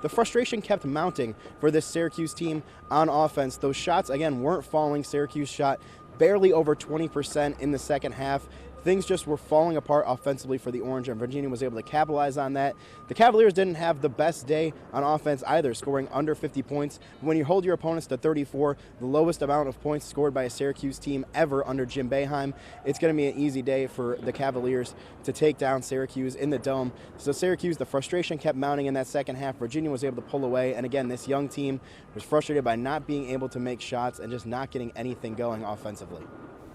the frustration kept mounting for this Syracuse team on offense. Those shots, again, weren't falling. Syracuse shot barely over 20% in the second half. Things just were falling apart offensively for the Orange, and Virginia was able to capitalize on that. The Cavaliers didn't have the best day on offense either, scoring under 50 points. When you hold your opponents to 34, the lowest amount of points scored by a Syracuse team ever under Jim Boeheim, it's going to be an easy day for the Cavaliers to take down Syracuse in the Dome. So Syracuse, the frustration kept mounting in that second half. Virginia was able to pull away, and again, this young team was frustrated by not being able to make shots and just not getting anything going offensively.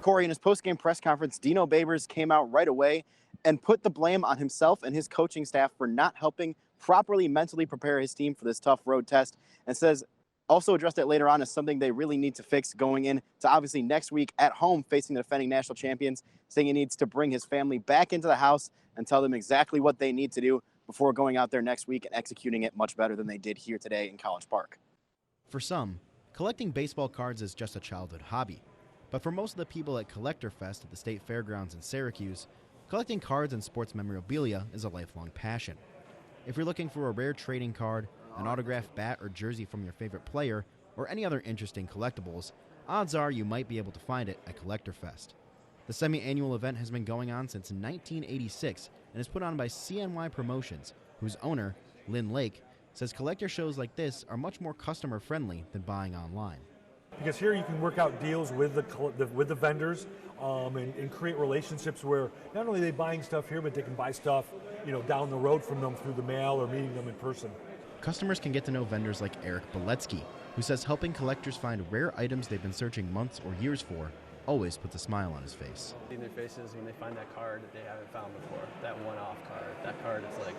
Corey, in his post-game press conference, Dino Babers came out right away and put the blame on himself and his coaching staff for not helping properly mentally prepare his team for this tough road test, and says also addressed it later on as something they really need to fix going in to obviously next week at home facing the defending national champions, saying he needs to bring his family back into the house and tell them exactly what they need to do before going out there next week and executing it much better than they did here today in College Park. For some, collecting baseball cards is just a childhood hobby. But for most of the people at Collector Fest at the State Fairgrounds in Syracuse, collecting cards and sports memorabilia is a lifelong passion. If you're looking for a rare trading card, an autographed bat or jersey from your favorite player, or any other interesting collectibles, odds are you might be able to find it at Collector Fest. The semi-annual event has been going on since 1986 and is put on by CNY Promotions, whose owner, Lynn Lake, says collector shows like this are much more customer-friendly than buying online. Because here you can work out deals with the vendors and create relationships where not only are they buying stuff here, but they can buy stuff, down the road from them through the mail or meeting them in person. Customers can get to know vendors like Eric Beletsky, who says helping collectors find rare items they've been searching months or years for always puts a smile on his face. In their faces when they find that card that they haven't found before, that one-off card. That card is like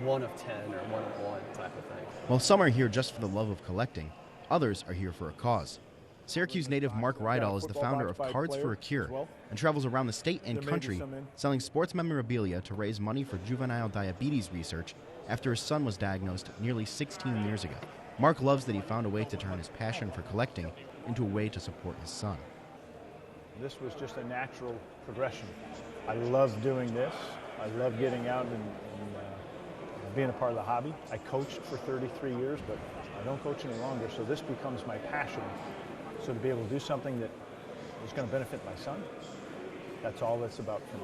1 of 10 or 1 of 1 type of thing. While some are here just for the love of collecting, others are here for a cause. Syracuse native Mark Rydall is the founder of Cards for a Cure and travels around the state and country selling sports memorabilia to raise money for juvenile diabetes research after his son was diagnosed nearly 16 years ago. Mark loves that he found a way to turn his passion for collecting into a way to support his son. This was just a natural progression. I love doing this. I love getting out and being a part of the hobby. I coached for 33 years, but I don't coach any longer, so this becomes my passion. So to be able to do something that is going to benefit my son, that's all that's about for me.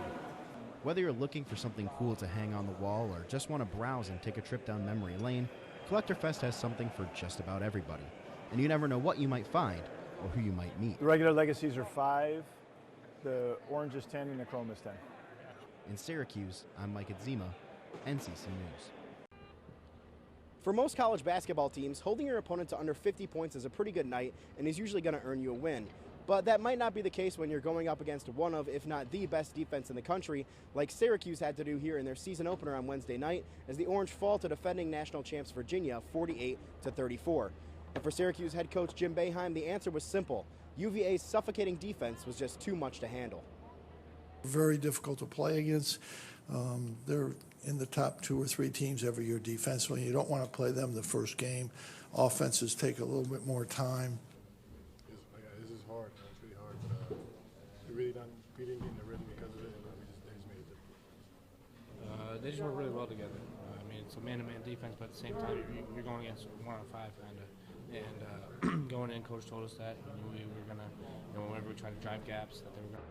Whether you're looking for something cool to hang on the wall or just want to browse and take a trip down memory lane, Collector Fest has something for just about everybody. And you never know what you might find or who you might meet. The regular legacies are 5, the orange is 10, and the chrome is 10. In Syracuse, I'm Michael Adzima, NCC News. For most college basketball teams, holding your opponent to under 50 points is a pretty good night and is usually going to earn you a win. But that might not be the case when you're going up against one of, if not the best defense in the country, like Syracuse had to do here in their season opener on Wednesday night, as the Orange fall to defending national champs Virginia 48-34. And for Syracuse head coach Jim Boeheim, the answer was simple. UVA's suffocating defense was just too much to handle. Very difficult to play against. They're in the top 2 or 3 teams every year defensively. You don't want to play them the first game. Offenses take a little bit more time. This is hard. It's really hard. But we didn't get in the rhythm because of it, and they just made it difficult. They just work really well together. I mean, it's a man-to-man defense, but at the same time, you're going against 1 on 5 kind of. And going in, coach told us that we were gonna, whenever we try to drive gaps, that they were gonna.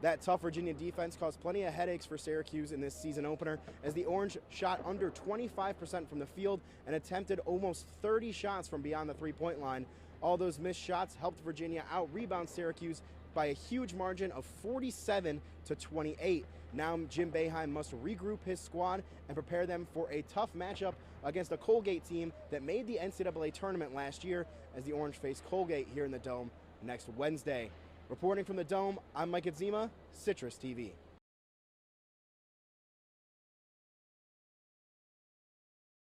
That tough Virginia defense caused plenty of headaches for Syracuse in this season opener, as the Orange shot under 25% from the field and attempted almost 30 shots from beyond the three-point line. All those missed shots helped Virginia out-rebound Syracuse by a huge margin of 47-28. Now Jim Boeheim must regroup his squad and prepare them for a tough matchup against a Colgate team that made the NCAA tournament last year, as the Orange face Colgate here in the Dome next Wednesday. Reporting from the Dome, I'm Mike Adzima, Citrus TV.